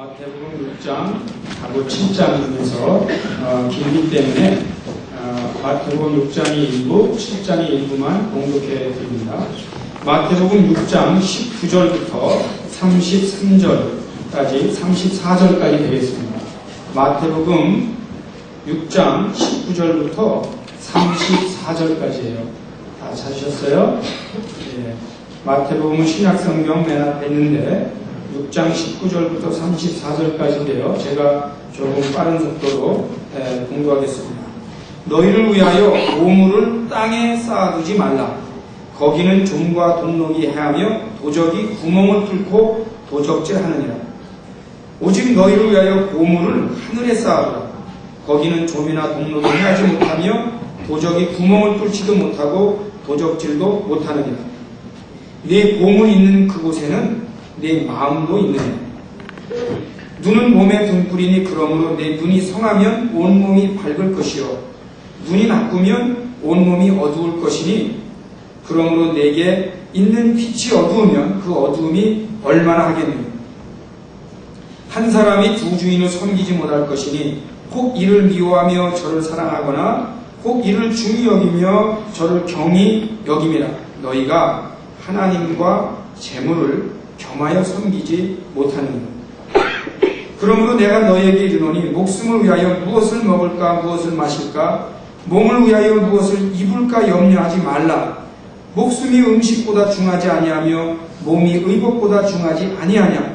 마태복음 6장 하고 7장에서 길기 때문에 마태복음 6장이 일부, 7장이 일부만 공독해 드립니다. 마태복음 6장 19절부터 33절까지 34절까지 되겠습니다. 마태복음 6장 19절부터 34절까지예요. 다 찾으셨어요? 예. 마태복음은 신약성경 맨 앞에 있는데 6장 19절부터 34절까지인데요. 제가 조금 빠른 속도로 공부하겠습니다. 너희를 위하여 보물을 땅에 쌓아두지 말라. 거기는 좀과 동록이 해하며 도적이 구멍을 뚫고 도적질하느니라. 오직 너희를 위하여 보물을 하늘에 쌓아두라. 거기는 좀이나 동록이 해하지 못하며 도적이 구멍을 뚫지도 못하고 도적질도 못하느니라. 네 보물이 있는 그곳에는 내 마음도 있느냐. 눈은 몸의 등불이니 그러므로 내 눈이 성하면 온몸이 밝을 것이요 눈이 나쁘면 온몸이 어두울 것이니 그러므로 내게 있는 빛이 어두우면 그 어두움이 얼마나 하겠느냐. 한 사람이 두 주인을 섬기지 못할 것이니 혹 이를 미워하며 저를 사랑하거나 혹 이를 중히 여기며 저를 경히 여김이라. 너희가 하나님과 재물을 겸하여 섬기지 못하느니라. 그러므로 내가 너희에게 이르노니 목숨을 위하여 무엇을 먹을까 무엇을 마실까 몸을 위하여 무엇을 입을까 염려하지 말라. 목숨이 음식보다 중하지 아니하며 몸이 의복보다 중하지 아니하냐.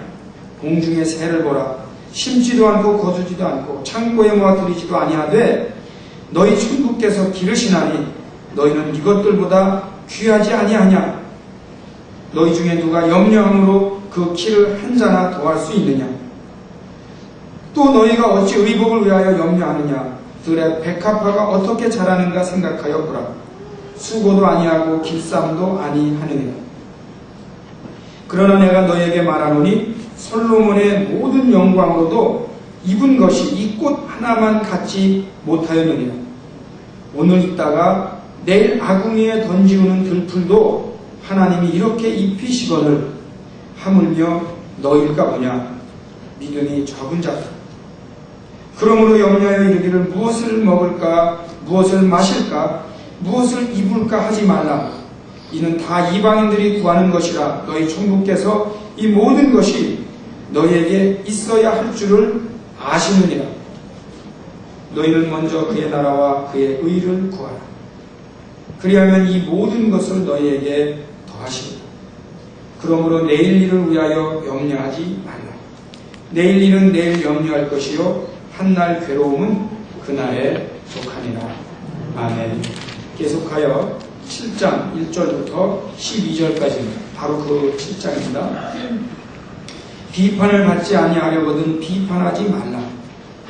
공중의 새를 보라. 심지도 않고 거두지도 않고 창고에 모아 들이지도 아니하되 너희 천부께서 기르시나니 너희는 이것들보다 귀하지 아니하냐. 너희 중에 누가 염려함으로 그 키를 한 자나 더할 수 있느냐. 또 너희가 어찌 의복을 위하여 염려하느냐. 들의 백합화가 어떻게 자라는가 생각하여 보라. 수고도 아니하고 길쌈도 아니하느니라. 그러나 내가 너희에게 말하노니 솔로몬의 모든 영광으로도 입은 것이 이 꽃 하나만 갖지 못하였느니라. 오늘 있다가 내일 아궁이에 던지우는 들풀도 하나님이 이렇게 입히시거늘 하물며 너희일까 보냐. 믿음이 적은 자들. 그러므로 염려하여 이르기를 무엇을 먹을까 무엇을 마실까 무엇을 입을까 하지 말라. 이는 다 이방인들이 구하는 것이라. 너희 천부께서 이 모든 것이 너희에게 있어야 할 줄을 아시느니라. 너희는 먼저 그의 나라와 그의 의를 구하라. 그리하면 이 모든 것을 너희에게 더하시리라. 그러므로 내일 일을 위하여 염려하지 말라. 내일 일은 내일 염려할 것이요 한날 괴로움은 그날에 족하니라. 아멘. 계속하여 7장 1절부터 12절까지입니다. 바로 그 7장입니다. 비판을 받지 아니하려거든 비판하지 말라.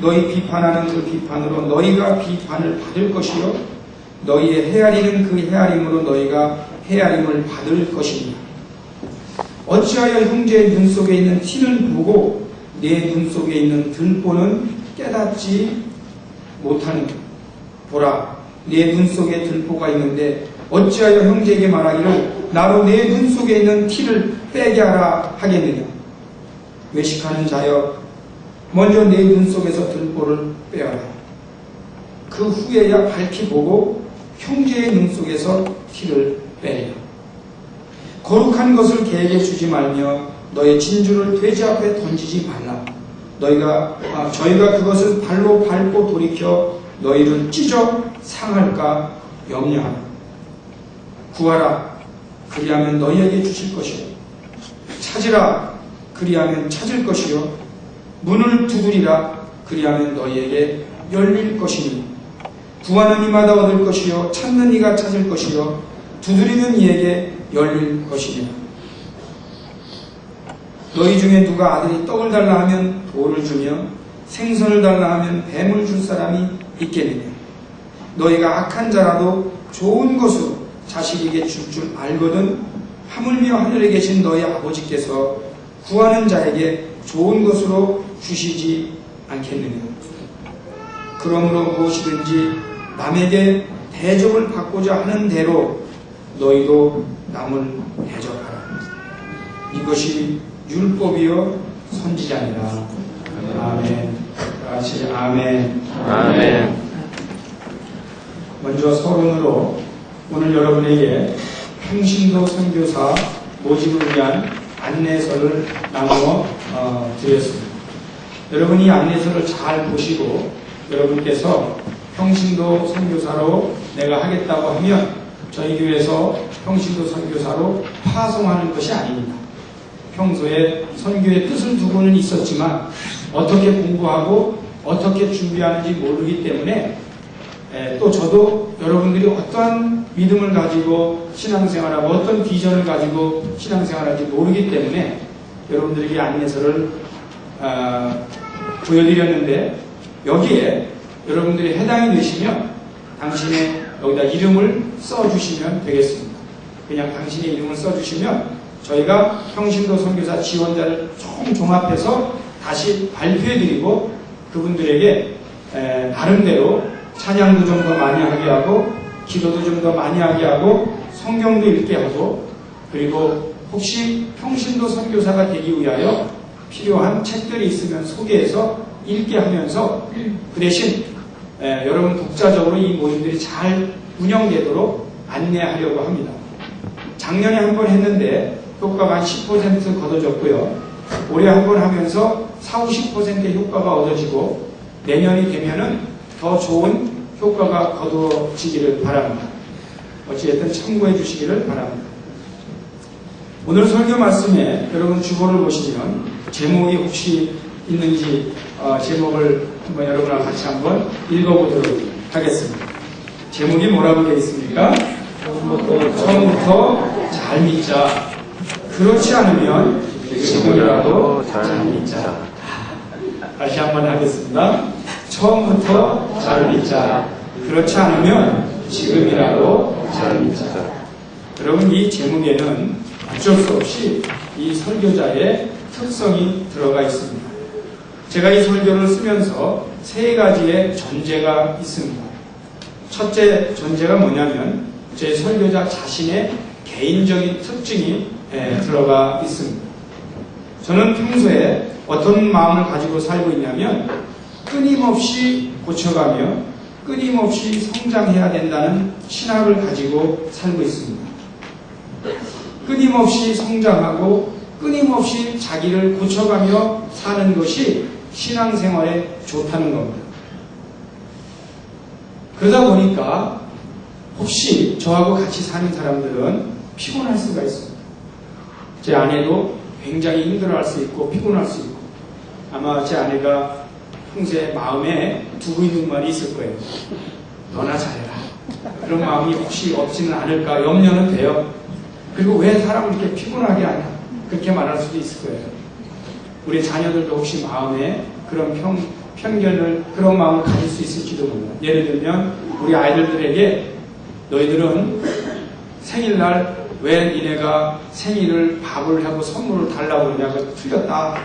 너희 비판하는 그 비판으로 너희가 비판을 받을 것이요 너희의 헤아리는 그 헤아림으로 너희가 헤아림을 받을 것입니다. 어찌하여 형제의 눈 속에 있는 티는 보고 내 눈 속에 있는 들보는 깨닫지 못하는가. 보라, 내 눈 속에 들보가 있는데 어찌하여 형제에게 말하기를 나로 내 눈 속에 있는 티를 빼게 하라 하겠느냐. 외식하는 자여, 먼저 내 눈 속에서 들보를 빼어라. 그 후에야 밝히 보고 형제의 눈 속에서 티를 빼라. 거룩한 것을 개에게 주지 말며 너의 진주를 돼지 앞에 던지지 말라. 저희가 그것을 발로 밟고 돌이켜 너희를 찢어 상할까 염려하라. 구하라. 그리하면 너희에게 주실 것이요. 찾으라. 그리하면 찾을 것이요. 문을 두드리라. 그리하면 너희에게 열릴 것이니 구하는 이마다 얻을 것이요 찾는 이가 찾을 것이요 두드리는 이에게 열릴 것이니라. 너희 중에 누가 아들이 떡을 달라 하면 돌을 주며 생선을 달라 하면 뱀을 줄 사람이 있겠느냐. 너희가 악한 자라도 좋은 것으로 자식에게 줄 줄 알거든 하물며 하늘에 계신 너희 아버지께서 구하는 자에게 좋은 것으로 주시지 않겠느냐. 그러므로 무엇이든지 남에게 대접을 받고자 하는 대로 너희도 남을 대접하라. 이것이 율법이요 선지자니라. 아멘. 같이 아멘. 아멘. 먼저 서론으로 오늘 여러분에게 평신도 선교사 모집을 위한 안내서를 나누어 드렸습니다. 여러분이 안내서를 잘 보시고 여러분께서 평신도 선교사로 내가 하겠다고 하면 저희 교회에서 평신도 선교사로 파송하는 것이 아닙니다. 평소에 선교의 뜻을 두고는 있었지만 어떻게 공부하고 어떻게 준비하는지 모르기 때문에 또 저도 여러분들이 어떠한 믿음을 가지고 신앙생활하고 어떤 비전을 가지고 신앙생활할지 모르기 때문에 여러분들에게 안내서를 보여드렸는데 여기에 여러분들이 해당이 되시면 당신의 여기다 이름을 써주시면 되겠습니다. 그냥 당신의 이름을 써주시면 저희가 평신도 선교사 지원자를 총 종합해서 다시 발표해드리고 그분들에게 나름대로 찬양도 좀 더 많이 하게 하고 기도도 좀 더 많이 하게 하고 성경도 읽게 하고 그리고 혹시 평신도 선교사가 되기 위하여 필요한 책들이 있으면 소개해서 읽게 하면서 그 대신 여러분 독자적으로 이 모임들이 잘 운영되도록 안내하려고 합니다. 작년에 한 번 했는데 효과가 한 10% 거둬졌고요. 올해 한 번 하면서 40~50%의 효과가 얻어지고 내년이 되면은 더 좋은 효과가 거두어지기를 바랍니다. 어찌됐든 참고해 주시기를 바랍니다. 오늘 설교 말씀에 여러분 주보를 보시면 제목이 혹시 있는지 제목을 한번 여러분과 같이 한번 읽어보도록 하겠습니다. 제목이 뭐라고 되어 있습니까? 처음부터 잘 믿자. 그렇지 않으면 지금이라도 잘 믿자. 다시 한번 하겠습니다. 처음부터 잘 믿자. 그렇지 않으면 지금이라도 잘 믿자. 여러분 이 제목에는 어쩔 수 없이 이 설교자의 특성이 들어가 있습니다. 제가 이 설교를 쓰면서 세 가지의 전제가 있습니다. 첫째 전제가 뭐냐면 제 설교자 자신의 개인적인 특징이 들어가 있습니다. 저는 평소에 어떤 마음을 가지고 살고 있냐면 끊임없이 고쳐가며 끊임없이 성장해야 된다는 신학을 가지고 살고 있습니다. 끊임없이 성장하고 끊임없이 자기를 고쳐가며 사는 것이 신앙생활에 좋다는 겁니다. 그러다 보니까 혹시 저하고 같이 사는 사람들은 피곤할 수가 있습니다. 제 아내도 굉장히 힘들어할 수 있고 피곤할 수 있고 아마 제 아내가 평소에 마음에 두고 있는 말이 있을 거예요. 너나 잘해라. 그런 마음이 혹시 없지는 않을까 염려는 돼요. 그리고 왜 사람을 이렇게 피곤하게 하냐 그렇게 말할 수도 있을 거예요. 우리 자녀들도 혹시 마음에 그런 편견을 그런 마음을 가질 수 있을지도 몰라요. 예를 들면 우리 아이들에게 너희들은 생일날 왜 니네가 생일을 밥을 하고 선물을 달라고 그러냐 그거 틀렸다.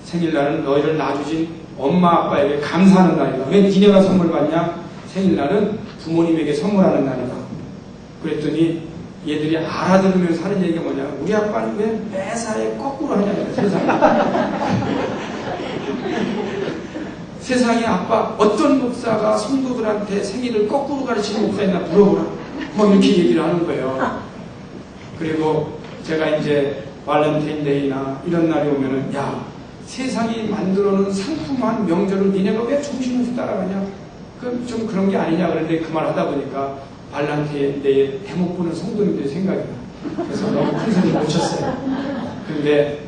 생일날은 너희를 낳아주신 엄마 아빠에게 감사하는 날이다. 왜 니네가 선물 받냐? 생일날은 부모님에게 선물하는 날이다. 그랬더니 얘들이 알아들으면서 하는 얘기가 뭐냐? 우리 아빠는 왜 매사에 거꾸로 하냐? 세상에. 세상에 아빠 어떤 목사가 성도들한테 생일을 거꾸로 가르치는 목사였나 물어보라. 뭐 이렇게 얘기를 하는 거예요. 그리고 제가 이제 발렌타인데이나 이런 날이 오면은 야 세상이 만들어놓은 상품한 명절을 니네가 왜 정신없이 따라가냐? 그럼 좀 그런 게 아니냐 그런데 그 말 하다 보니까 발렌타인데이에 대목 보는 성도님들이 생각이 나. 그래서 너무 큰 소리 못 쳤어요. 근데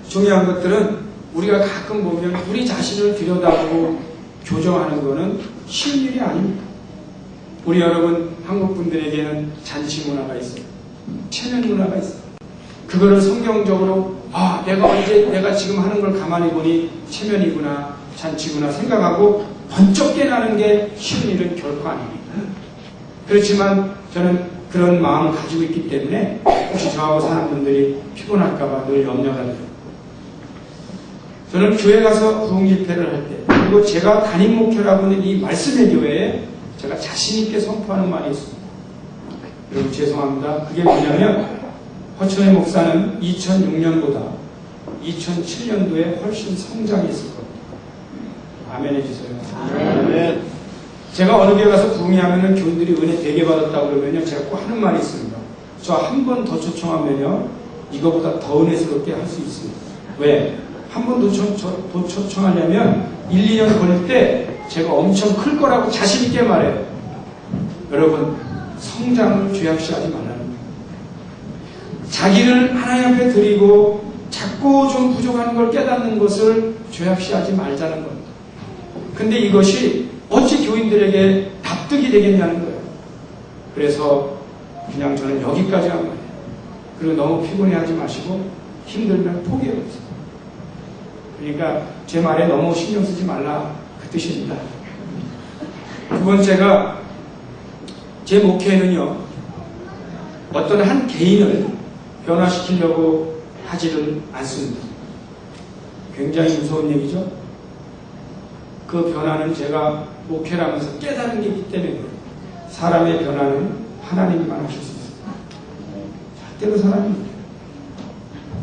중요한 것들은 우리가 가끔 보면 우리 자신을 들여다보고 교정하는 거는 쉬운 일이 아닙니다. 우리 여러분 한국 분들에게는 잔치 문화가 있어요. 체면 문화가 있어요. 그거를 성경적으로 내가 지금 하는 걸 가만히 보니 체면이구나 잔치구나 생각하고 번쩍 깨나는 게 쉬운 일은 결코 아닙니다. 그렇지만 저는 그런 마음을 가지고 있기 때문에 혹시 저하고 사는 분들이 피곤할까봐 늘 염려가 돼요. 저는 교회 가서 부흥 집회를 할 때 그리고 제가 담임 목회라고 하는 이 말씀의 교회에 제가 자신 있게 선포하는 말이 있습니다. 여러분 죄송합니다. 그게 뭐냐면 허천의 목사는 2006년보다 2007년도에 훨씬 성장이 있을 겁니다. 아멘 해주세요. 아멘. 제가 어느 교회 가서 부흥회하면 교인들이 은혜 되게 받았다고 그러면요, 제가 꼭 하는 말이 있습니다. 저 한 번 더 초청하면요, 이거보다 더 은혜스럽게 할 수 있습니다. 왜? 한 번 더 초청하려면 1, 2년 걸릴 때 제가 엄청 클 거라고 자신있게 말해요. 여러분, 성장을 죄악시하지 말라는 거예요. 자기를 하나님 앞에 드리고 자꾸 좀 부족한 걸 깨닫는 것을 죄악시하지 말자는 겁니다. 근데 이것이 어찌 교인들에게 납득이 되겠냐는 거예요. 그래서 그냥 저는 여기까지 한 거예요. 그리고 너무 피곤해하지 마시고 힘들면 포기해보세요. 그러니까 제 말에 너무 신경 쓰지 말라 그 뜻입니다. 두 번째가 제 목회는요, 어떤 한 개인을 변화시키려고 하지는 않습니다. 굉장히 무서운 얘기죠. 그 변화는 제가 목회를 하면서 깨달은 게 있기 때문에 그래요. 사람의 변화는 하나님만 하실 수 있습니다. 절대로 사람이 못해요.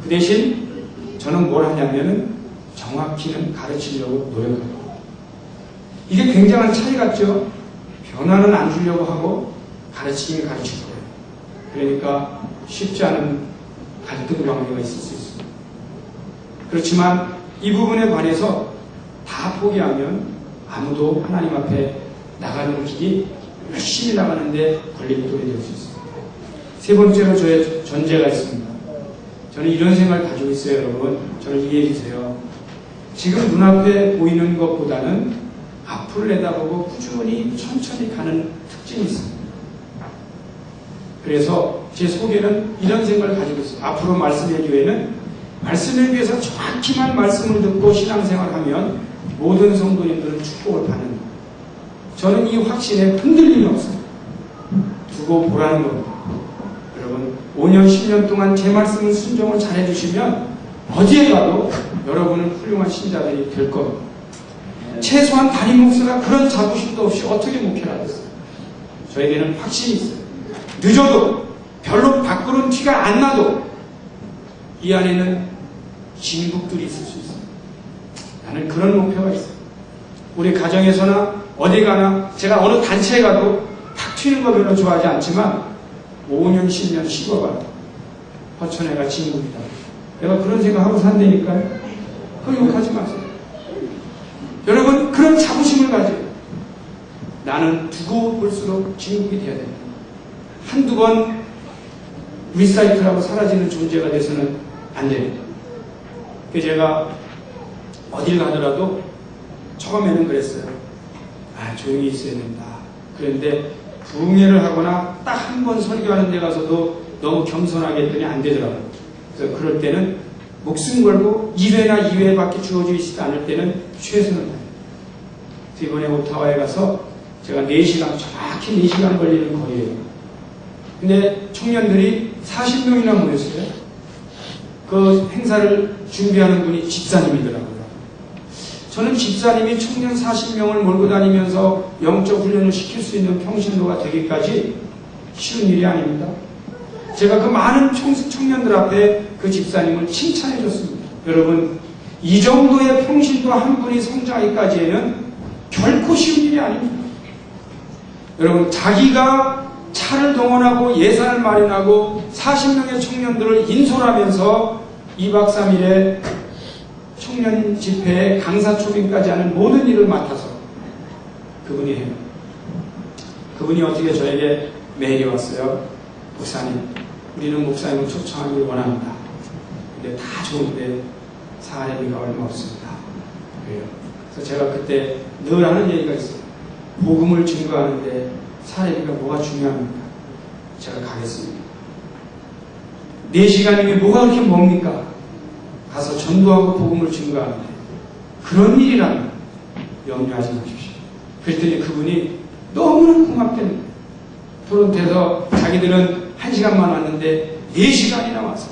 그 대신 저는 뭘 하냐면은 정확히는 가르치려고 노력합니다. 이게 굉장한 차이 같죠? 변화는 안 주려고 하고 가르치긴 가르칠 거예요. 그러니까 쉽지 않은 갈등 관계가 있을 수 있습니다. 그렇지만 이 부분에 관해서 다 포기하면 아무도 하나님 앞에 나가는 길이 열심히 나가는데 걸림돌이 될 수 있습니다. 세 번째로 저의 전제가 있습니다. 저는 이런 생각을 가지고 있어요, 여러분. 저를 이해해 주세요. 지금 눈앞에 보이는 것보다는 앞을 내다보고 꾸준히 천천히 가는 특징이 있습니다. 그래서 제 속에는 이런 생각을 가지고 있어요. 앞으로 말씀의 교회는 말씀에 비해서 정확히만 말씀을 듣고 신앙생활하면 모든 성도님들은 축복을 받는 거예요. 저는 이 확신에 흔들림이 없어요. 두고 보라는 겁니다. 여러분, 5년, 10년 동안 제 말씀을 순종을 잘 해주시면 어디에 가도 여러분은 훌륭한 신자들이 될 겁니다. 최소한 담임 목사가 그런 자부심도 없이 어떻게 목회를 하겠어요? 저에게는 확신이 있어요. 늦어도 별로 밖으로는 티가 안 나도 이 안에는 진국들이 있을 수 있어요. 나는 그런 목표가 있어요. 우리 가정에서나 어디 가나 제가 어느 단체에 가도 탁 튀는 거 별로 좋아하지 않지만 5년, 10년 쉬어봐도 허천해가 진국이다. 내가 그런 생각하고 산다니까요. 그거 욕하지 마세요. 여러분, 그런 자부심을 가져요. 나는 두고 볼수록 진국이 돼야 됩니다. 한두 번 리사이클하고 사라지는 존재가 돼서는 안 됩니다. 그래서 제가 어딜 가더라도 처음에는 그랬어요. 조용히 있어야 된다. 그런데 부흥회를 하거나 딱 한 번 설교하는 데 가서도 너무 겸손하게 했더니 안 되더라고요. 그래서 그럴 때는 목숨 걸고 1회나 2회밖에 주어져 있지 않을 때는 최선을 다해요. 이번에 오타와에 가서 제가 4시간, 정확히 4시간 걸리는 거리예요. 근데 청년들이 40명이나 모였어요. 그 행사를 준비하는 분이 집사님이더라고요. 저는 집사님이 청년 40명을 몰고 다니면서 영적 훈련을 시킬 수 있는 평신도가 되기까지 쉬운 일이 아닙니다. 제가 그 많은 청년들 앞에 그 집사님을 칭찬해 줬습니다. 여러분, 이 정도의 평신도 한 분이 성장하기까지에는 결코 쉬운 일이 아닙니다. 여러분, 자기가 차를 동원하고 예산을 마련하고 40명의 청년들을 인솔하면서 2박 3일에 청년 집회에 강사 초빙까지 하는 모든 일을 맡아서 그분이 해요. 그분이 어떻게 저에게 메일이 왔어요. 목사님, 우리는 목사님을 초청하기를 원합니다. 근데 다 좋은데 사례비가 얼마 없습니다. 그래요. 그래서 제가 그때 늘 하는 얘기가 있어요. 복음을 증거하는데 사례비가 뭐가 중요합니까? 제가 가겠습니다. 4시간이면 뭐가 그렇게 뭡니까? 가서 전도하고 복음을 증거하는데 그런 일이라면 염려하지 마십시오. 그랬더니 그분이 너무나 고맙다는 거예요. 토론토에서 자기들은 1시간만 왔는데 4시간이나 와서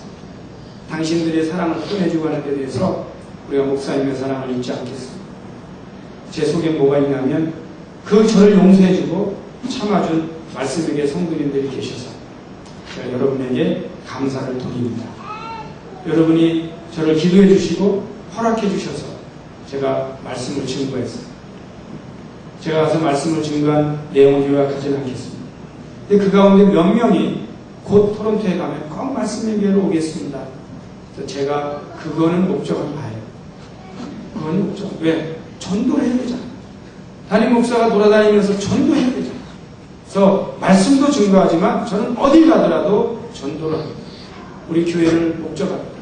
당신들의 사랑을 표현해주고 하는 데 대해서 우리가 목사님의 사랑을 잊지 않겠습니다. 제 속에 뭐가 있냐면 그 저를 용서해주고 참아준 말씀에게 성도님들이 계셔서 제가 여러분에게 감사를 드립니다. 여러분이 저를 기도해 주시고 허락해 주셔서 제가 말씀을 증거했어요. 제가 가서 말씀을 증거한 내용을 요약하지는 않겠습니다. 근데 그 가운데 몇 명이 곧 토론토에 가면 꼭 말씀 예배로 오겠습니다. 그래서 제가 그거는 목적은 봐요. 그건 목적. 왜? 전도를 해야 되잖아요. 담임 목사가 돌아다니면서 전도해야 되잖아요. 그래서 말씀도 증거하지만 저는 어딜 가더라도 전도를 합니다. 우리 교회를 목적합니다.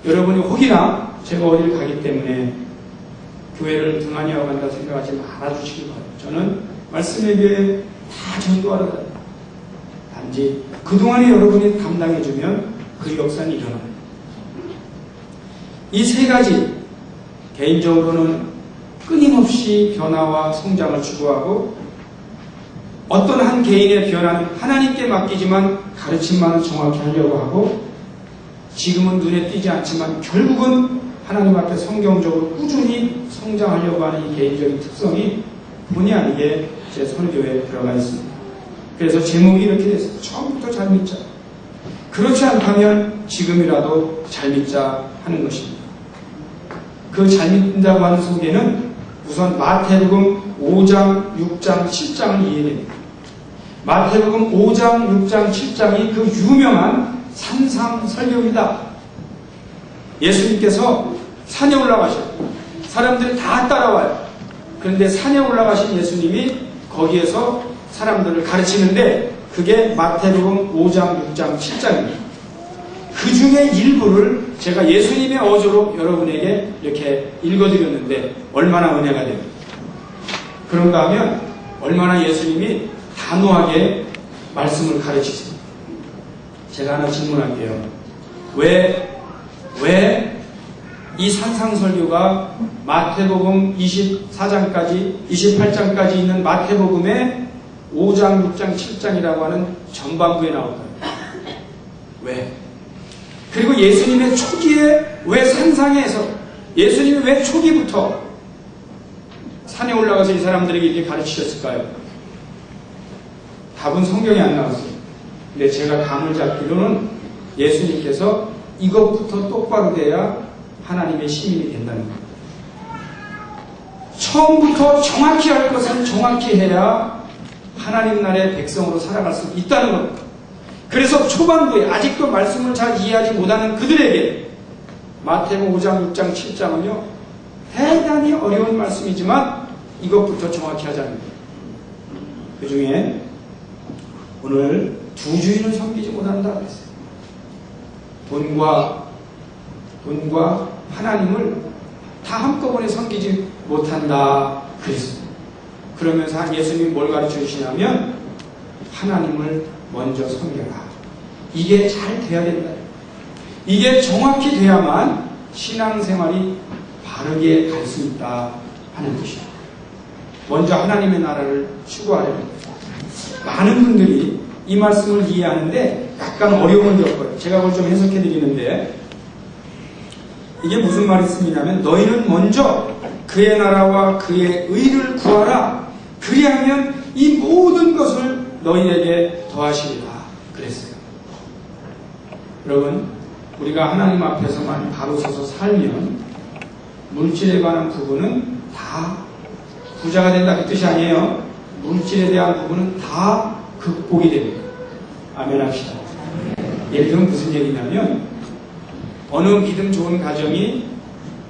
여러분이 혹이나 제가 어딜 가기 때문에 교회를 등한히하고 간다고 생각하지 말아주시기 바랍니다. 저는 말씀 예배에 다 전도하러 다닙니다. 단지 그동안에 여러분이 담당해주면 그 역사는 일어납니다. 이 세 가지 개인적으로는 끊임없이 변화와 성장을 추구하고 어떤 한 개인의 변화는 하나님께 맡기지만 가르침만은 정확히 하려고 하고 지금은 눈에 띄지 않지만 결국은 하나님 앞에 성경적으로 꾸준히 성장하려고 하는 이 개인적인 특성이 본의 아니게 제 선교에 들어가 있습니다. 그래서 제목이 이렇게 됐어요. 처음부터 잘 믿자. 그렇지 않다면 지금이라도 잘 믿자 하는 것입니다. 그 잘 믿는다고 하는 속에는 우선 마태복음 5장, 6장, 7장을 이해됩니다. 마태복음 5장, 6장, 7장이 그 유명한 산상설교입니다. 예수님께서 산에 올라가셔요. 사람들이 다 따라와요. 그런데 산에 올라가신 예수님이 거기에서 사람들을 가르치는데 그게 마태복음 5장, 6장, 7장입니다. 그 중에 일부를 제가 예수님의 어조로 여러분에게 이렇게 읽어드렸는데 얼마나 은혜가 됩니까? 그런가 하면 얼마나 예수님이 단호하게 말씀을 가르치세요. 제가 하나 질문할게요. 왜 이 산상설교가 마태복음 24장까지 28장까지 있는 마태복음의 5장, 6장, 7장이라고 하는 전반부에 나올까요? 왜? 그리고 예수님의 초기에 왜 산상에서 예수님이 왜 초기부터 산에 올라가서 이 사람들에게 이렇게 가르치셨을까요? 답은 성경에 안 나왔어요. 근데 제가 감을 잡기로는 예수님께서 이것부터 똑바로 돼야 하나님의 시민이 된다는 겁니다. 처음부터 정확히 할 것은 정확히 해야 하나님 나라의 백성으로 살아갈 수 있다는 겁니다. 그래서 초반부에 아직도 말씀을 잘 이해하지 못하는 그들에게 마태복음 5장, 6장, 7장은요 대단히 어려운 말씀이지만 이것부터 정확히 하자는 거예요. 그 중에 오늘 두 주인을 섬기지 못한다 그랬어요. 돈과 하나님을 다 한꺼번에 섬기지 못한다 그랬어요. 그러면서 예수님이 뭘 가르쳐 주시냐면 하나님을 먼저 섬겨라. 이게 잘 돼야 된다. 이게 정확히 돼야만 신앙생활이 바르게 갈 수 있다 하는 뜻이에요. 먼저 하나님의 나라를 추구하려는 거죠. 많은 분들이 이 말씀을 이해하는데 약간 어려움을 겪어요. 제가 그걸 좀 해석해 드리는데 이게 무슨 말씀이냐면 너희는 먼저 그의 나라와 그의 의를 구하라. 그리하면 이 모든 것을 너희에게 더하시리라 그랬어요. 여러분 우리가 하나님 앞에서만 바로 서서 살면 물질에 관한 부분은 다 부자가 된다 그 뜻이 아니에요. 물질에 대한 부분은 다 극복이 됩니다. 아멘 합시다. 예를 들면 무슨 얘기냐면 어느 믿음 좋은 가정이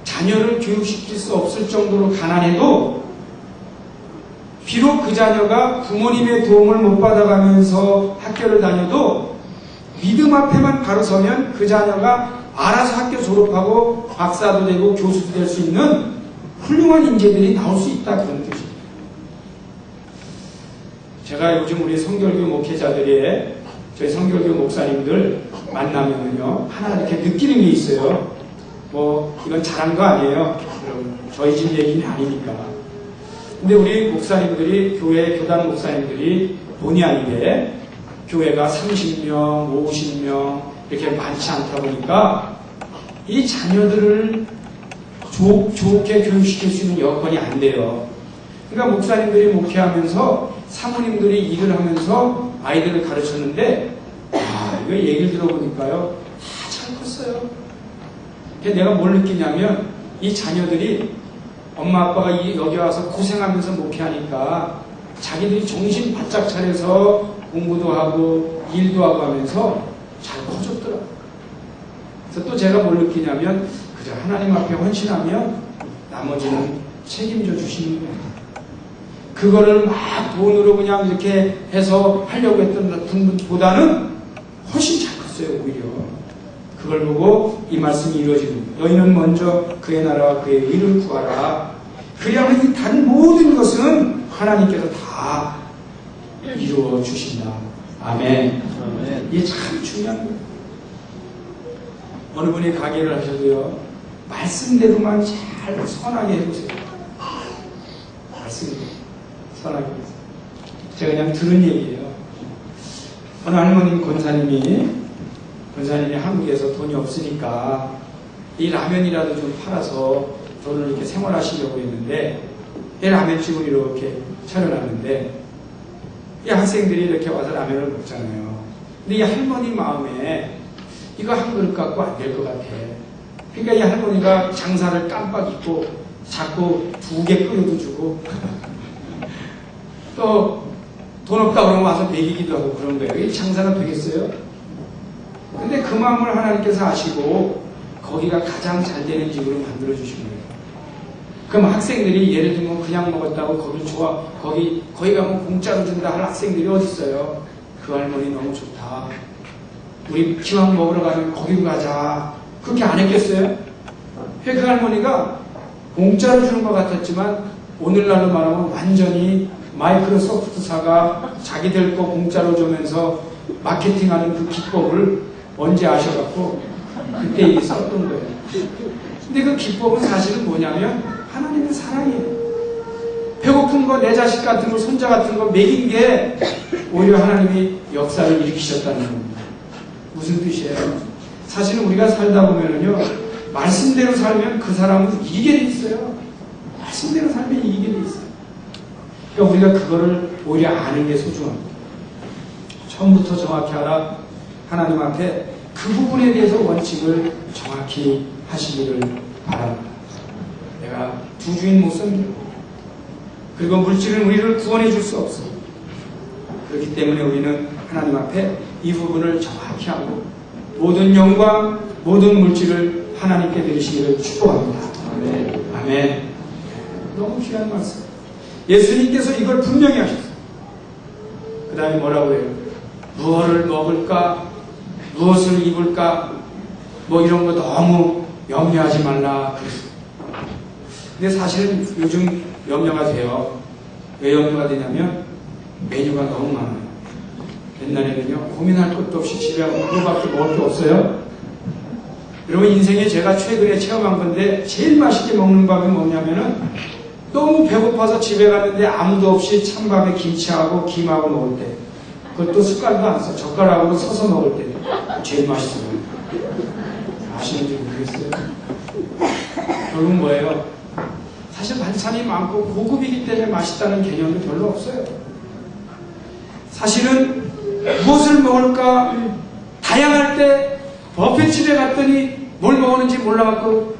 자녀를 교육시킬 수 없을 정도로 가난해도 비록 그 자녀가 부모님의 도움을 못 받아가면서 학교를 다녀도 믿음 앞에만 바로 서면 그 자녀가 알아서 학교 졸업하고 박사도 되고 교수도 될 수 있는 훌륭한 인재들이 나올 수 있다 그런 뜻입니다. 제가 요즘 우리 성결교 목회자들의 저희 성결교 목사님들 만나면요 하나 이렇게 느끼는 게 있어요. 뭐 이건 잘한 거 아니에요. 여러분 저희 집 얘기는 아니니까. 근데 우리 목사님들이 교회 교단 목사님들이 본의 아니게 교회가 30명, 50명 이렇게 많지 않다 보니까 이 자녀들을 좋게 교육시킬 수 있는 여건이 안 돼요. 그러니까 목사님들이 목회하면서 사모님들이 일을 하면서 아이들을 가르쳤는데 이거 얘기를 들어보니까요 다 잘 컸어요. 내가 뭘 느끼냐면 이 자녀들이 엄마 아빠가 여기 와서 고생하면서 목회하니까 자기들이 정신 바짝 차려서 공부도 하고 일도 하고 하면서 잘 커졌더라고요. 그래서 또 제가 뭘 느끼냐면 그저 하나님 앞에 헌신하면 나머지는 책임져 주시는 거예요. 그거를 막 돈으로 그냥 이렇게 해서 하려고 했던 분보다는 훨씬 잘 컸어요. 오히려 그걸 보고 이 말씀이 이루어지는 거예요. 너희는 먼저 그의 나라와 그의 의를 구하라. 그리하면 이 다른 모든 것은 하나님께서 다 이루어 주신다. 아멘. 아멘. 이게 참 중요한 거예요. 어느 분이 가게를 하셔도요, 말씀대로만 잘 선하게 해보세요. 말씀대로 선하게 해보세요. 제가 그냥 들은 얘기예요. 어느 할머님 권사님이 한국에서 돈이 없으니까 이 라면이라도 좀 팔아서 돈을 이렇게 생활하시려고 했는데, 이 라면집을 이렇게 차려놨는데, 이 학생들이 이렇게 와서 라면을 먹잖아요. 근데 이 할머니 마음에 이거 한 그릇 갖고 안 될 것 같아. 그러니까 이 할머니가 장사를 깜빡 잊고 자꾸 2개 끓여도 주고 또 돈 없다 그러면 와서 먹이기도 하고 그런 거예요. 이 장사가 되겠어요? 근데 그 마음을 하나님께서 아시고 거기가 가장 잘 되는 집으로 만들어 주신 거예요. 그럼 학생들이 예를 들면 그냥 먹었다고 거기 가면 공짜로 준다 할 학생들이 어디 있어요? 그 할머니 너무 좋다. 우리 기왕 먹으러 가면 거기로 가자. 그렇게 안 했겠어요? 그 할머니가 공짜로 주는 것 같았지만 오늘날로 말하면 완전히 마이크로소프트사가 자기들 거 공짜로 주면서 마케팅하는 그 기법을 언제 아셔갖고 그때 있었던 거예요. 근데 그 기법은 사실은 뭐냐면 하나님의 사랑이에요. 배고픈 거, 내 자식 같은 거, 손자 같은 거 먹인 게 오히려 하나님이 역사를 일으키셨다는 겁니다. 무슨 뜻이에요? 사실은 우리가 살다 보면은요, 말씀대로 살면 그 사람은 이기게 돼 있어요. 말씀대로 살면 이기게 돼 있어요. 그러니까 우리가 그거를 오히려 아는 게 소중합니다. 처음부터 정확히 알아 하나님 앞에 그 부분에 대해서 원칙을 정확히 하시기를 바랍니다. 내가 두 주인 못 삽니다. 그리고 물질은 우리를 구원해 줄 수 없어. 그렇기 때문에 우리는 하나님 앞에 이 부분을 정확히 하고 모든 영광, 모든 물질을 하나님께 드리시기를 축복합니다. 아멘. 아멘. 너무 귀한 말씀. 예수님께서 이걸 분명히 하셨어요. 그 다음에 뭐라고 해요? 무엇을 먹을까? 무엇을 입을까? 뭐 이런 거 너무 염려하지 말라 그랬어요. 근데 사실은 요즘 염려가 돼요. 왜 염려가 되냐면 메뉴가 너무 많아요. 옛날에는요, 고민할 것도 없이 집에 가면 그거밖에 먹을 게 없어요. 여러분, 인생에 제가 최근에 체험한 건데 제일 맛있게 먹는 밥이 뭐냐면은 너무 배고파서 집에 갔는데 아무도 없이 찬밥에 김치하고 김하고 먹을 때, 그것도 숟갈도 안 써, 젓가락으로 서서 먹을 때 제일 맛있어요. 아시는지 모르겠어요. 결국 뭐예요? 사실 반찬이 많고 고급이기 때문에 맛있다는 개념이 별로 없어요. 사실은 무엇을 먹을까 다양할 때 버페집에 갔더니 뭘 먹었는지 몰라갖고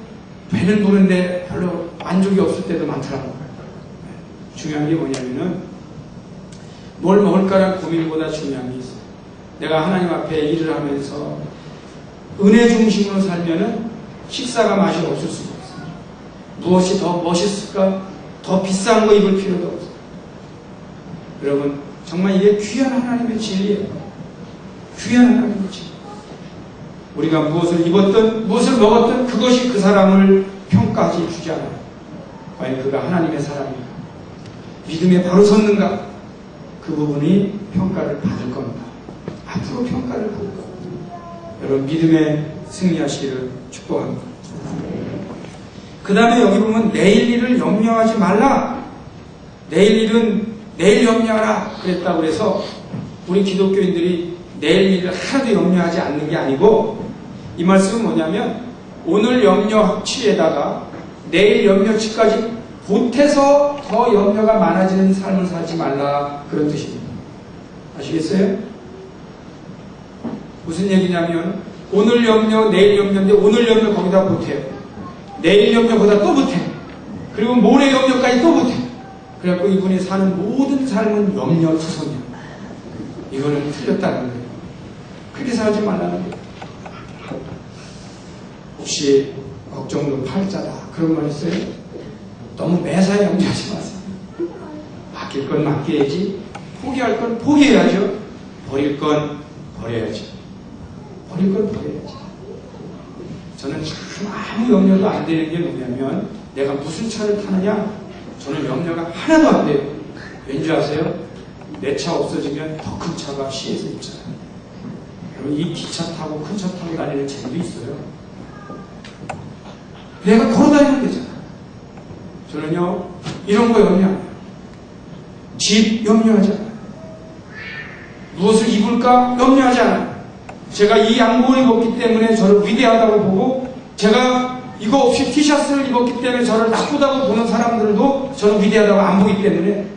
배는 부른데 별로 만족이 없을 때도 많더라고요. 중요한 게 뭐냐면은 뭘 먹을까라는 고민보다 중요한 게 있어요. 내가 하나님 앞에 일을 하면서 은혜 중심으로 살면은 식사가 맛이 없을 수가 없어요. 무엇이 더 멋있을까? 더 비싼 거 입을 필요도 없어요. 여러분, 정말 이게 귀한 하나님의 진리예요. 귀한 하나님의 진리. 우리가 무엇을 입었든 무엇을 먹었든 그것이 그 사람을 평가하지 주지 않아요. 과연 그가 하나님의 사람인가? 믿음에 바로 섰는가? 그 부분이 평가를 받을 겁니다. 앞으로 평가를 받을 겁니다. 여러분, 믿음에 승리하시기를 축복합니다. 그 다음에 여기 보면 내일 일을 염려하지 말라. 내일 일은 내일 염려하라 그랬다고 해서 우리 기독교인들이 내일 일을 하나도 염려하지 않는 게 아니고, 이 말씀은 뭐냐면 오늘 염려치에다가 내일 염려치까지 보태서 더 염려가 많아지는 삶을 살지 말라, 그런 뜻입니다. 아시겠어요? 무슨 얘기냐면 오늘 염려, 내일 염려인데 오늘 염려 거기다 보태요. 내일 염려 거기다 또 보태요. 그리고 모레 염려까지 또 보태요. 그래갖고 이분이 사는 모든 삶은 염려투성이야. 이거는 틀렸다는 거예요. 그렇게 살지 말라는 거예요. 혹시 걱정도 팔자다 그런 말 있어요? 너무 매사에 염려하지 마세요. 맡길 건 맡겨야지, 포기할 건 포기해야죠. 버릴 건 버려야지. 버릴 건 버려야지. 저는 참 아무 염려도 안 되는 게 뭐냐면 내가 무슨 차를 타느냐, 저는 염려가 하나도 안 돼요. 왠지 아세요? 내 차 없어지면 더 큰 차가 시에서 있잖아요. 여러분, 이 기차 타고 큰 차 타고 다니는 재미도 있어요. 내가 걸어다니면 되잖아. 저는요 이런 거 염려 안 해요. 집 염려하지 않아요. 무엇을 입을까 염려하지 않아요. 제가 이 양복을 입었기 때문에 저를 위대하다고 보고, 제가 이거 없이 티셔츠를 입었기 때문에 저를 나쁘다고 보는 사람들도 저는 위대하다고 안 보기 때문에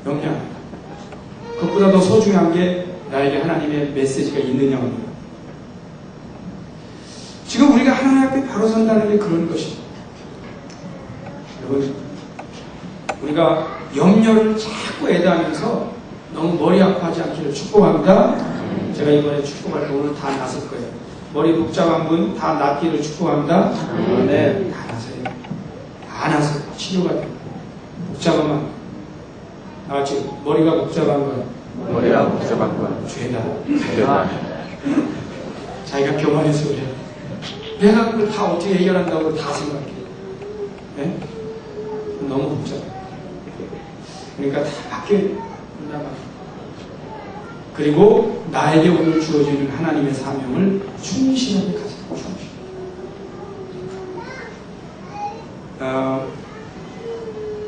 염려 안 해요. 그것보다 더 소중한 게 나에게 하나님의 메시지가 있느냐입니다. 지금 우리가 하나님 앞에 바로 선다는 게 그런 것입니다. 여러분, 우리가 염려를 자꾸 애다하면서 너무 머리 아파하지 않기를 축복합니다. 제가 이번에 축복할 때 오늘 다 나설 거예요. 머리 복잡한 분 다 낫기를 축복합니다. 네, 다 나서요. 다 나서요. 치료가 돼요. 복잡하면 지금 머리가 복잡한 거야. 머리가 복잡한 건 죄다. 자기가 교만해서 그래. 내가 그걸 다 어떻게 해결한다고 다 생각해. 네? 너무 복잡해. 그러니까 다 맡겨야 그리고 나에게 오늘 주어지는 하나님의 사명을 충실하게 가져요.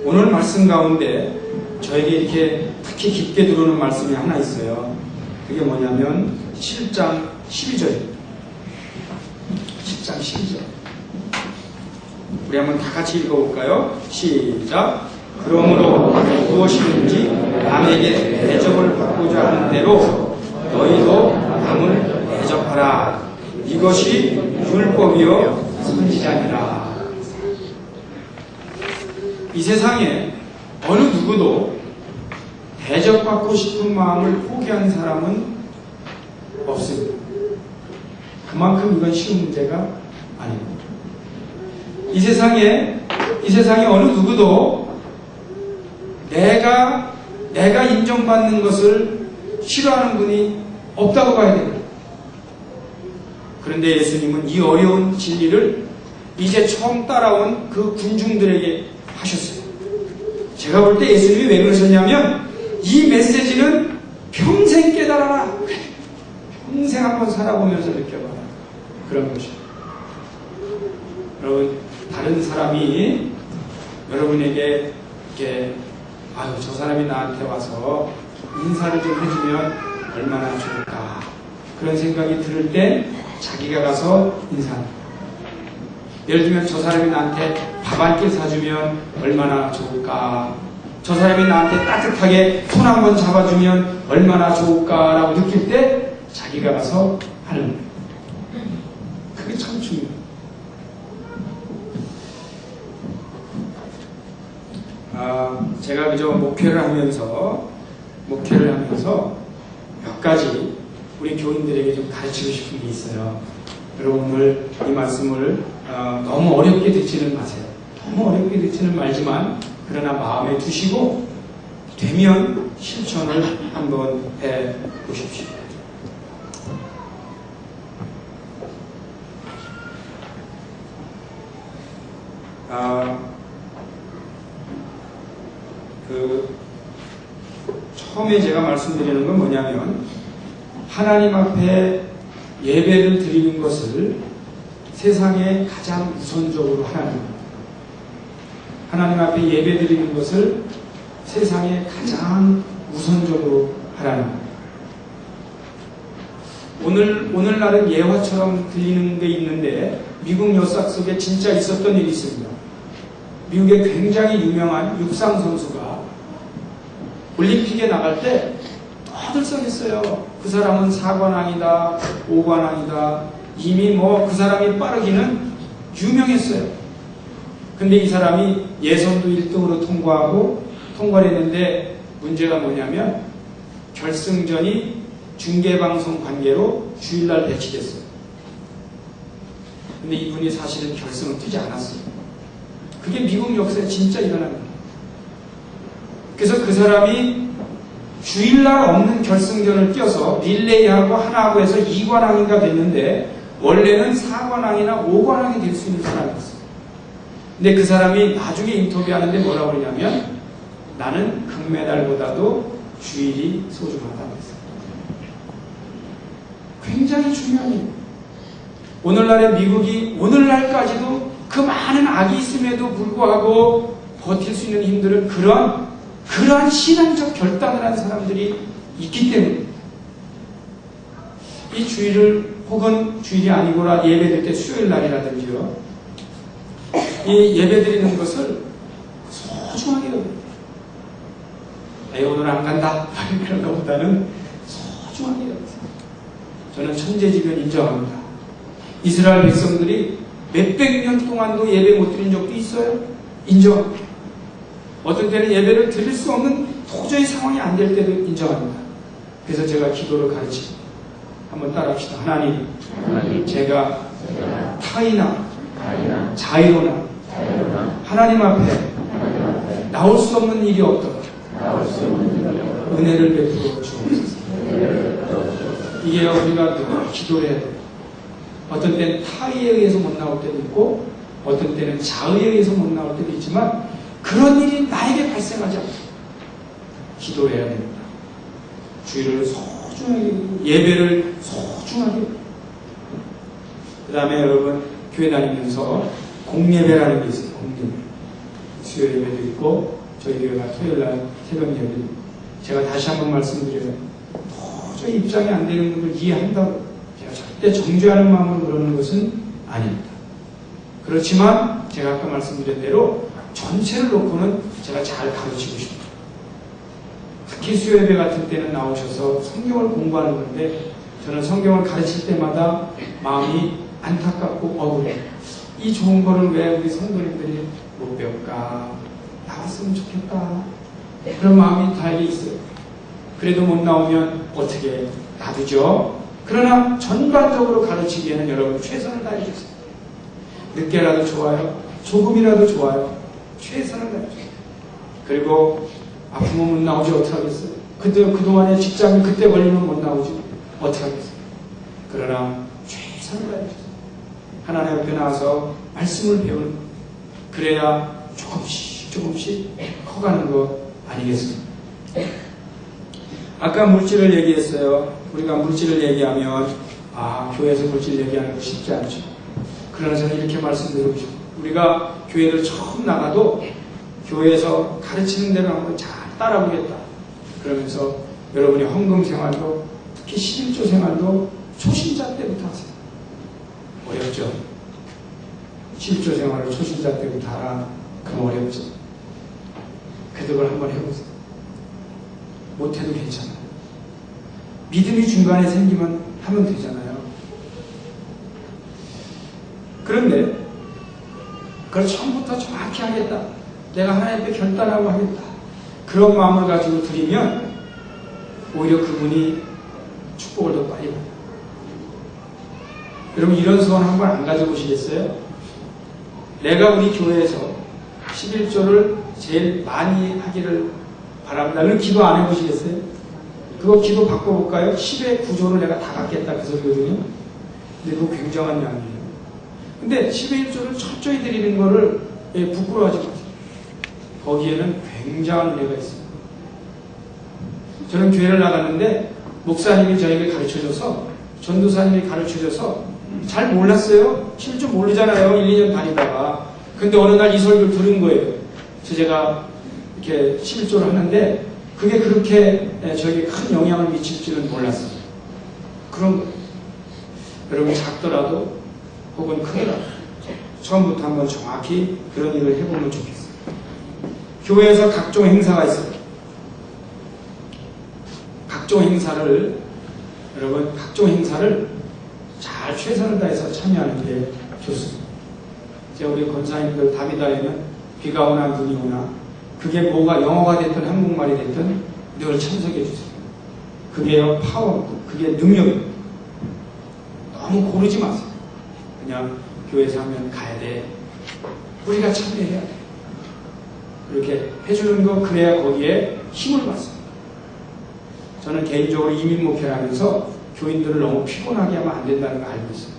오늘 말씀 가운데 저에게 이렇게 특히 깊게 들어오는 말씀이 하나 있어요. 그게 뭐냐면 7장 12절입니다. 10장 12절. 우리 한번 다 같이 읽어볼까요? 시작. 그러므로 무엇이든지 남에게 대접을 받고자 하는 대로 너희도 남을 대접하라. 이것이 율법이요 선지자니라. 이 세상에 어느 누구도 대접받고 싶은 마음을 포기한 사람은 없습니다. 그만큼 이건 쉬운 문제가 아닙니다. 이 세상에 어느 누구도 내가 인정받는 것을 싫어하는 분이 없다고 봐야 됩니다. 그런데 예수님은 이 어려운 진리를 이제 처음 따라온 그 군중들에게 하셨어요. 제가 볼 때 예수님이 왜 그러셨냐면 이 메시지는 평생 깨달아라. 평생 한번 살아보면서 느껴봐라. 그런 것이죠. 여러분, 다른 사람이 여러분에게 이렇게 저 사람이 나한테 와서 인사를 좀 해주면 얼마나 좋을까, 그런 생각이 들을 때 자기가 가서 인사합니다. 예를 들면 저 사람이 나한테 밥 한 끼 사주면 얼마나 좋을까, 저 사람이 나한테 따뜻하게 손 한번 잡아주면 얼마나 좋을까라고 느낄 때 자기가 가서 하는 거예요. 그게 참 중요해요. 제가 그저 목회를 하면서 몇 가지 우리 교인들에게 좀 가르치고 싶은 게 있어요. 여러분, 오늘 이 말씀을 너무 어렵게 듣지는 마세요. 너무 어렵게 듣지는 말지만 그러나 마음에 두시고 되면 실천을 한번 해 보십시오. 처음에 제가 말씀드리는 건 뭐냐면, 하나님 앞에 예배를 드리는 것을 세상에 가장 우선적으로 하라는 겁니다. 하나님 앞에 예배 드리는 것을 세상에 가장 우선적으로 하라는 겁니다. 오늘날은 예화처럼 들리는 게 있는데, 미국 역사 속에 진짜 있었던 일이 있습니다. 미국의 굉장히 유명한 육상 선수가 올림픽에 나갈 때 떠들썩했어요. 그 사람은 4관왕이다, 5관왕이다, 이미 그 사람이 빠르기는 유명했어요. 근데 이 사람이 예선도 1등으로 통과를 했는데 문제가 뭐냐면 결승전이 중계방송 관계로 주일날 배치됐어요. 근데 이분이 사실은 결승을 뛰지 않았어요. 그게 미국 역사에 진짜 일어난 거예요. 그래서 그 사람이 주일날 없는 결승전을 뛰어서 릴레이하고 하나하고 해서 2관왕인가 됐는데 원래는 4관왕이나 5관왕이 될 수 있는 사람이었어요. 근데 그 사람이 나중에 인터뷰하는데 뭐라고 그러냐면 나는 금메달보다도 주일이 소중하다고 했어요. 굉장히 중요한 일이에요. 오늘날의 미국이 오늘날까지도 그 많은 악이 있음에도 불구하고 버틸 수 있는 힘들은 그러한 신앙적 결단을 한 사람들이 있기 때문에 이 주일을 혹은 주일이 아니고라 예배드릴 때 수요일 날이라든지요. 이 예배드리는 것을 소중하게 여깁니다. 오늘 안 간다 그런 것보다는 소중하게 여깁니다. 저는 천재지변 인정합니다. 이스라엘 백성들이 몇백 년 동안도 예배 못 드린 적도 있어요. 인정합니다. 어떤 때는 예배를 드릴 수 없는 도저히 상황이 안 될 때도 인정합니다. 그래서 제가 기도를 가르칩니다. 한번 따라합시다. 하나님, 제가 타이나 자이로나 하나님 앞에 나올 수 없는 일이 없도록 은혜를 베풀어 주옵소서. 이게 우리가 늘 기도를 해야 돼요. 어떤 때는 타이에 의해서 못 나올 때도 있고 어떤 때는 자의에 의해서 못 나올 때도 있지만 그런 일이 나에게 발생하지 않도록 기도해야 됩니다. 주일을 소중하게, 예배를 소중하게. 그 다음에 여러분 교회 다니면서 공예배라는 게 있어요. 공예배. 수요 예배도 있고 저희 교회가 토요일날 새벽 예배도 있고. 제가 다시 한번 말씀드려요. 도저히 입장이 안 되는 분들 이해한다고 제가 절대 정죄하는 마음으로 그러는 것은 아닙니다. 그렇지만 제가 아까 말씀드린 대로 전체를 놓고는 제가 잘 가르치고 싶어요. 특히 수요예배 같은 때는 나오셔서 성경을 공부하는 건데 저는 성경을 가르칠 때마다 마음이 안타깝고 억울해요. 이 좋은 거를 왜 우리 성도님들이 못 배울까? 나왔으면 좋겠다. 그런 마음이 다에게 있어요. 그래도 못 나오면 어떻게 놔두죠? 그러나 전반적으로 가르치기에는 여러분 최선을 다해주세요. 늦게라도 좋아요. 조금이라도 좋아요. 최선을 다해주세요. 그리고 아프면 못 나오지 어떡하겠어요? 그동안의 직장이 그때 걸리면 못 나오지 어떡하겠어요? 그러나 최선을 다해주세요. 하나님 앞에 나와서 말씀을 배우는, 그래야 조금씩 커가는 거 아니겠습니까? 아까 물질을 얘기했어요. 우리가 물질을 얘기하면 교회에서 물질 얘기하는 거 쉽지 않죠. 그러나 저는 이렇게 말씀드리고 싶어요. 우리가 교회를 처음 나가도 교회에서 가르치는 대로 한번 잘 따라보겠다. 그러면서 여러분이 헌금 생활도, 특히 11조 생활도 초신자 때부터 하세요. 어렵죠? 11조 생활을 초신자 때부터 하라. 그럼 어렵죠? 그래도 그걸 한번 해보세요. 못해도 괜찮아요. 믿음이 중간에 생기면 하면 되잖아요. 그런데 그걸 처음부터 정확히 하겠다. 내가 하나님 앞에 결단하고 하겠다. 그런 마음을 가지고 드리면 오히려 그분이 축복을 더 빨리 받아요. 여러분 이런 소원 한번 안 가져보시겠어요? 내가 우리 교회에서 11조를 제일 많이 하기를 바랍니다. 그럼 기도 안 해보시겠어요? 그거 기도 바꿔볼까요? 10의 9조를 내가 다 갖겠다 그 소리거든요. 근데 그거 굉장한 양이에요. 근데 10의 1조를 철저히 드리는 거를 부끄러워하지 마세요. 거기에는 굉장한 은혜가 있습니다. 저는 교회를 나갔는데 목사님이 저에게 가르쳐줘서, 전도사님이 가르쳐줘서 잘 몰랐어요. 11조 모르잖아요. 1, 2년 다니다가. 근데 어느 날 이 설교를 들은 거예요. 그래서 제가 이렇게 11조를 하는데 그게 그렇게 저에게 큰 영향을 미칠 줄은 몰랐어요. 그런 거예요. 여러분 작더라도 혹은 크더라도 처음부터 한번 정확히 그런 일을 해보면 좋겠어요. 교회에서 각종 행사가 있어요. 각종 행사를, 여러분 각종 행사를 잘 다 최선을 다해서 참여하는 게 좋습니다. 이제 우리 권사님들 답이 다하면 비가 오나 눈이 오나 그게 뭐가 영어가 됐든 한국말이 됐든 늘 참석해 주세요. 그게 파워, 그게 능력입니다. 너무 고르지 마세요. 그냥 교회에서 하면 가야 돼. 우리가 참여해야 돼. 그렇게 해주는 거 그래야 거기에 힘을 받습니다. 저는 개인적으로 이민 목회를 하면서 교인들을 너무 피곤하게 하면 안 된다는 걸 알고 있어요.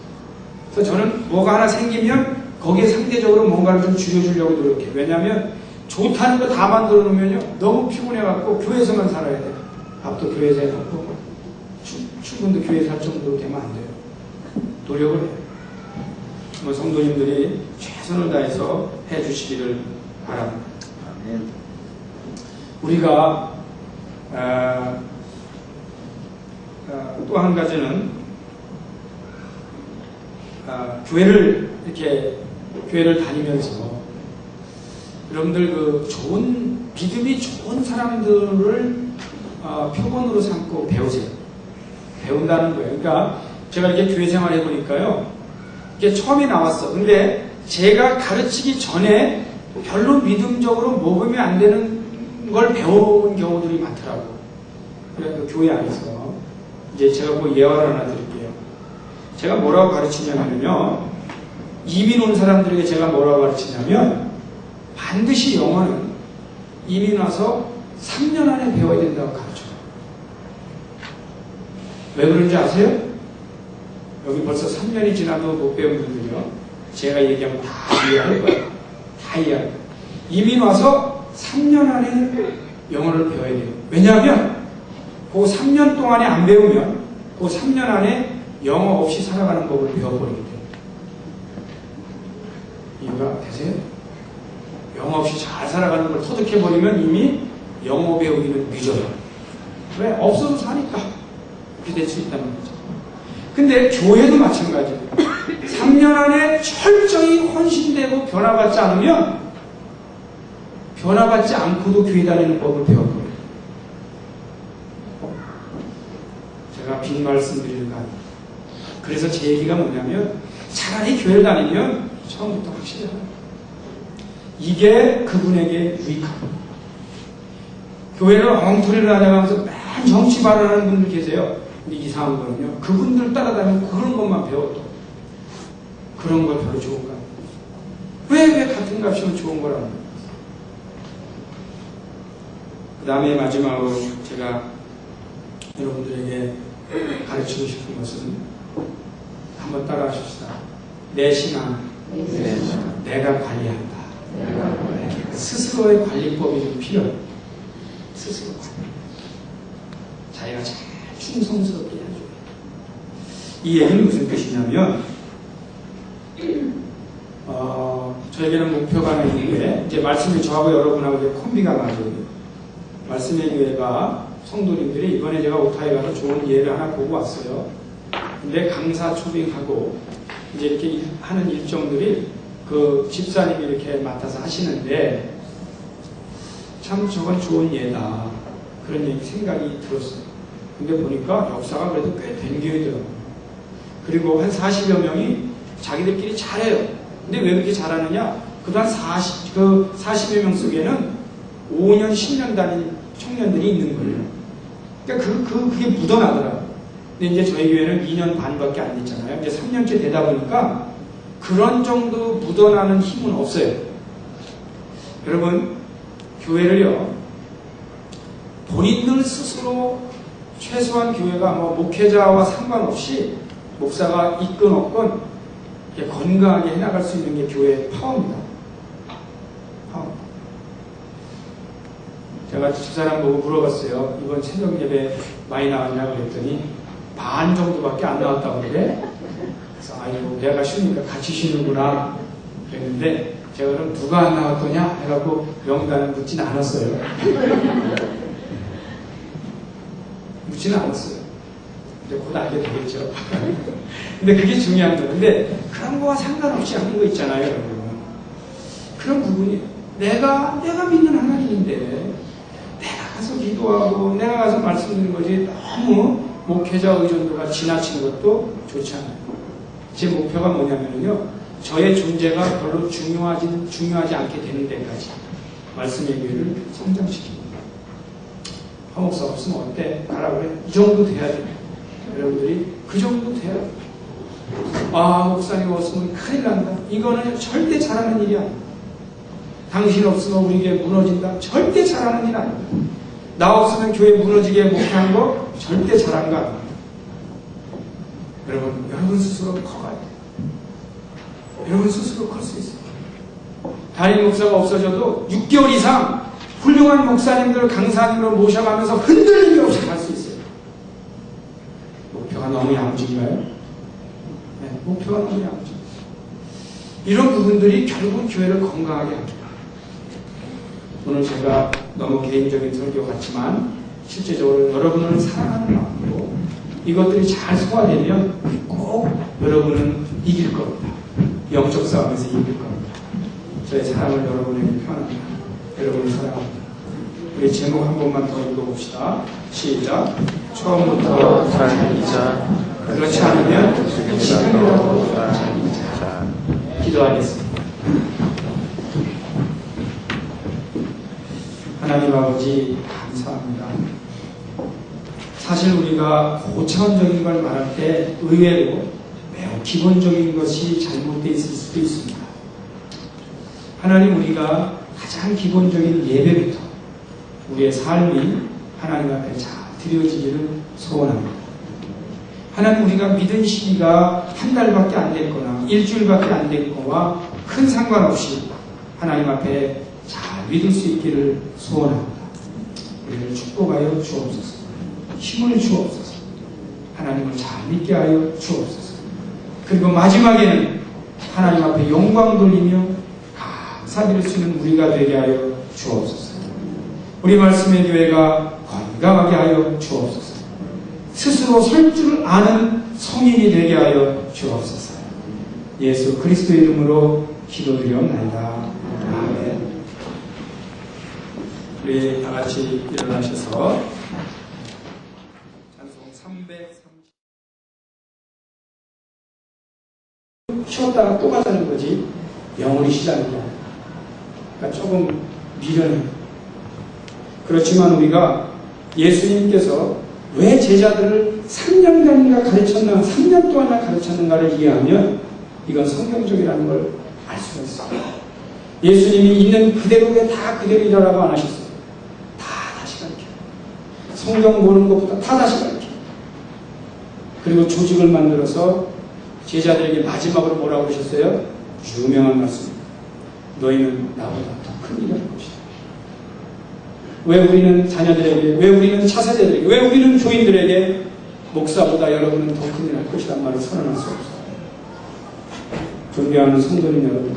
그래서 저는 뭐가 하나 생기면 거기에 상대적으로 뭔가를 좀 줄여주려고 노력해요. 왜냐하면 좋다는 거 다 만들어 놓으면요 너무 피곤해갖고 교회에서만 살아야 돼요. 밥도 교회에서 해놓고 출근도 교회에서 할 정도로 되면 안 돼요. 노력을 해요. 뭐 성도님들이 최선을 다해서 해주시기를 바랍니다. 우리가 또 한 가지는 교회를 이렇게 교회를 다니면서 여러분들 그 좋은 믿음이 좋은 사람들을 표본으로 삼고 배우세요. 배운다는 거예요. 그러니까 제가 이렇게 교회 생활 해보니까요. 이게 처음에 나왔어. 근데 제가 가르치기 전에 별로 믿음적으로 먹으면 안 되는 걸 배운 경우들이 많더라고요. 그래서 교회 안에서 이제 제가 뭐 예화를 하나 드릴게요. 제가 뭐라고 가르치냐면요. 이민 온 사람들에게 제가 뭐라고 가르치냐면 반드시 영어는 이민 와서 3년 안에 배워야 된다고 가르쳐요. 왜 그런지 아세요? 여기 벌써 3년이 지나도 못 배운 분들이요. 제가 얘기하면 다 이해할 거예요. 다 이해할 거예요. 이민 와서 3년 안에 영어를 배워야 돼요. 왜냐하면 그 3년 동안에 안 배우면 그 3년 안에 영어 없이 살아가는 법을 배워버리게 돼요. 이유가 되세요? 영어 없이 잘 살아가는 걸 터득해버리면 이미 영어 배우기는 늦어요. 왜? 없어도 사니까. 그렇게 될 수 있다는 거죠. 근데 교회도 마찬가지예요. 3년 안에 철저히 헌신되고 변화받지 않으면 변화받지 않고도 교회 다니는 법을 배워버려요. 제가 빈 말씀드리는 거 아니에요. 그래서 제 얘기가 뭐냐면 차라리 교회를 다니면 처음부터 확실히 하라. 이게 그분에게 유익합니다. 교회를 엉터리를 하다가면서 맨 정치 발언하는 분들 계세요. 근데 이상한 거는요. 그분들 따라다니면 그런 것만 배워도 그런 거 별로 좋은가? 왜 같은 값이면 좋은 거라는 거예요. 그 다음에 마지막으로 제가 여러분들에게 가르치고 싶은 것은 한번 따라 하십시다. 내 신앙, 내가 관리한다. 스스로의 관리법이 좀 필요해요. 스스로 관리. 자기가 잘 충성스럽게 해줘요. 이 얘기는 무슨 뜻이냐면 저에게는 목표가 있는데 이제 말씀이 저하고 여러분하고 이제 콤비가 맞아요. 말씀의 교회가 성도님들이 이번에 제가 오타에 가서 좋은 예를 하나 보고 왔어요. 근데 강사 초빙하고 이제 이렇게 하는 일정들이 그 집사님이 이렇게 맡아서 하시는데 참 저건 좋은 예다. 그런 얘기 생각이 들었어요. 근데 보니까 역사가 그래도 꽤 된 교회더라고요. 그리고 한 40여 명이 자기들끼리 잘해요. 근데 왜 그렇게 잘하느냐? 그동안 40여 명 속에는 5년, 10년 다닌 청년들이 있는 거예요. 그러니까 그게 묻어나더라고요. 근데 이제 저희 교회는 2년 반밖에 안 됐잖아요. 이제 3년째 되다 보니까 그런 정도 묻어나는 힘은 없어요. 여러분, 교회를요, 본인들 스스로 최소한 교회가 뭐 목회자와 상관없이 목사가 있건 없건 건강하게 해나갈 수 있는 게 교회의 파워입니다. 파워. 제가 집사람 보고 물어봤어요. 이번 새벽 예배 많이 나왔냐고 그랬더니 반 정도밖에 안 나왔다고 그래. 그래서 아이고 내가 쉬니까 같이 쉬는구나 그랬는데 제가 그럼 누가 안 나왔더냐 해갖고 명단을 묻진 않았어요. 묻지는 않았어요. 근데 곧 알게 되겠죠. 근데 그게 중요한 거예요. 근데 그런 거와 상관없이 하는 거 있잖아요, 여러분. 그런 부분이 내가 믿는 하나님인데 내가 가서 기도하고 내가 가서 말씀드리는 거지 너무 목회자 의존도가 지나치는 것도 좋지 않아요. 제 목표가 뭐냐면요, 저의 존재가 별로 중요하지 않게 되는 데까지 말씀의 교회를 성장시킵니다. 화목사 없으면 어때? 가라 그래. 이 정도 돼야 돼. 여러분들이 그 정도 돼야 돼. 아, 목사님 없으면 큰일 난다. 이거는 절대 잘하는 일이 아니다. 당신 없으면 우리 교회 무너진다. 절대 잘하는 일 아니다. 나 없으면 교회 무너지게 목표한 거 절대 잘한 거 아니다. 여러분 스스로 커가야 돼. 여러분 스스로 클 수 있어요. 담임 목사가 없어져도 6개월 이상 훌륭한 목사님들, 강사님을 모셔가면서 흔들림이 없이 갈 수 있어요. 목표가 너무 야무진가요? 네, 목표가 너무 야무진. 이런 부분들이 결국 교회를 건강하게 합니다. 오늘 제가 너무 개인적인 설교 같지만 실제적으로 여러분을 사랑하는 마음으로 이것들이 잘 소화되면 꼭 여러분은 이길 겁니다. 영적 싸움에서 이길 겁니다. 저의 사랑을 여러분에게 표현합니다. 여러분을 사랑합니다. 우리 제목 한 번만 더 읽어봅시다. 시작. 처음부터 살리자. 그렇지 않으면 지금이라도 살리자. 기도하겠습니다. 하나님 아버지 감사합니다. 사실 우리가 고차원적인 걸 말할 때 의외로 매우 기본적인 것이 잘못되어 있을 수도 있습니다. 하나님, 우리가 가장 기본적인 예배부터 우리의 삶이 하나님 앞에 잘 드려지기를 소원합니다. 하나님, 우리가 믿은 시기가 한 달밖에 안 됐거나 일주일밖에 안 된 거와 큰 상관없이 하나님 앞에 잘 믿을 수 있기를 소원합니다. 우리를 축복하여 주옵소서. 힘을 주옵소서. 하나님을 잘 믿게 하여 주옵소서. 그리고 마지막에는 하나님 앞에 영광 돌리며 감사드릴 수 있는 우리가 되게 하여 주옵소서. 우리 말씀의 교회가 건강하게 하여 주옵소서. 스스로 설 줄 아는 성인이 되게 하여 주옵소서. 예수 그리스도의 이름으로 기도드리옵나이다. 아멘. 우리 다 같이 일어나셔서 찬송 330 쉬었다가 또 가자는 거지 영원히 쉬자는 게 아니야. 그러니까 조금 미련해. 그렇지만 우리가 예수님께서 왜 제자들을 3년간인가 가르쳤나, 3년 동안이나 가르쳤는가를 이해하면 이건 성경적이라는 걸 알 수가 있어요. 예수님이 있는 그대로 왜 다 그대로 일하라고 안 하셨어요? 다 다시 가르쳐요. 성경 보는 것보다 다 다시 가르쳐요. 그리고 조직을 만들어서 제자들에게 마지막으로 뭐라고 하셨어요? 유명한 말씀입니다. 너희는 나보다 더 큰 일을 할 것이다. 왜 우리는 자녀들에게, 왜 우리는 차세대들에게, 왜 우리는 교인들에게 목사보다 여러분은 더 큰 일을 할 것이란 말을 선언할 수 없어요. 존경하는 성도님 여러분,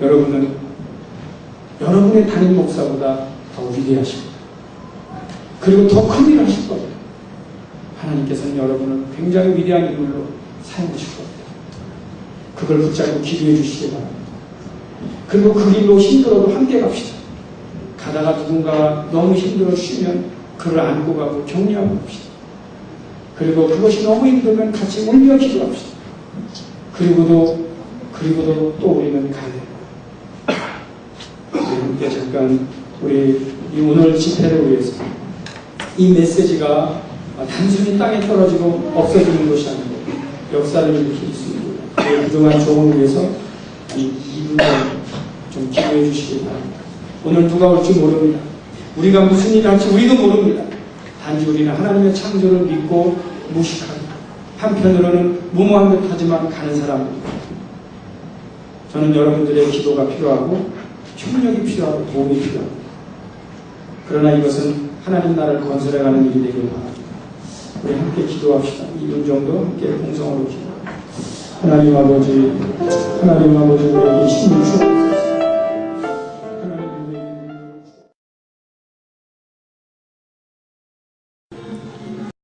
여러분은 여러분의 담임 목사보다 더 위대하십니다. 그리고 더 큰 일을 하실 겁니다. 하나님께서는 여러분을 굉장히 위대한 인물로 사용하실 겁니다. 그걸 붙잡고 기도해 주시기 바랍니다. 그리고 그 길로 힘들어도 함께 갑시다. 가다가 누군가 너무 힘들어 쉬면 그를 안고 가고 격려하고 갑시다. 그리고 그것이 너무 힘들면 같이 울며 기도합시다. 그리고도 또 우리는 가야 됩니다. 우리 함께 잠깐 우리 오늘 집회를 위해서 이 메시지가 단순히 땅에 떨어지고 없어지는 것이 아니고 역사를 일으킬 수 있는 그동안 조언을 위해서 2분간 좀 기도해 주시기 바랍니다. 오늘 누가 올지 모릅니다. 우리가 무슨 일을 할지 우리도 모릅니다. 단지 우리는 하나님의 창조를 믿고 무식하고 한편으로는 무모한 듯하지만 가는 사람입니다. 저는 여러분들의 기도가 필요하고 협력이 필요하고 도움이 필요합니다. 그러나 이것은 하나님 나라를 건설해가는 일이 되길 바랍니다. 우리 함께 기도합시다. 2분 정도 함께 공성으로 기도합니다. 하나님 아버지 우리에게 힘을 주옵소서.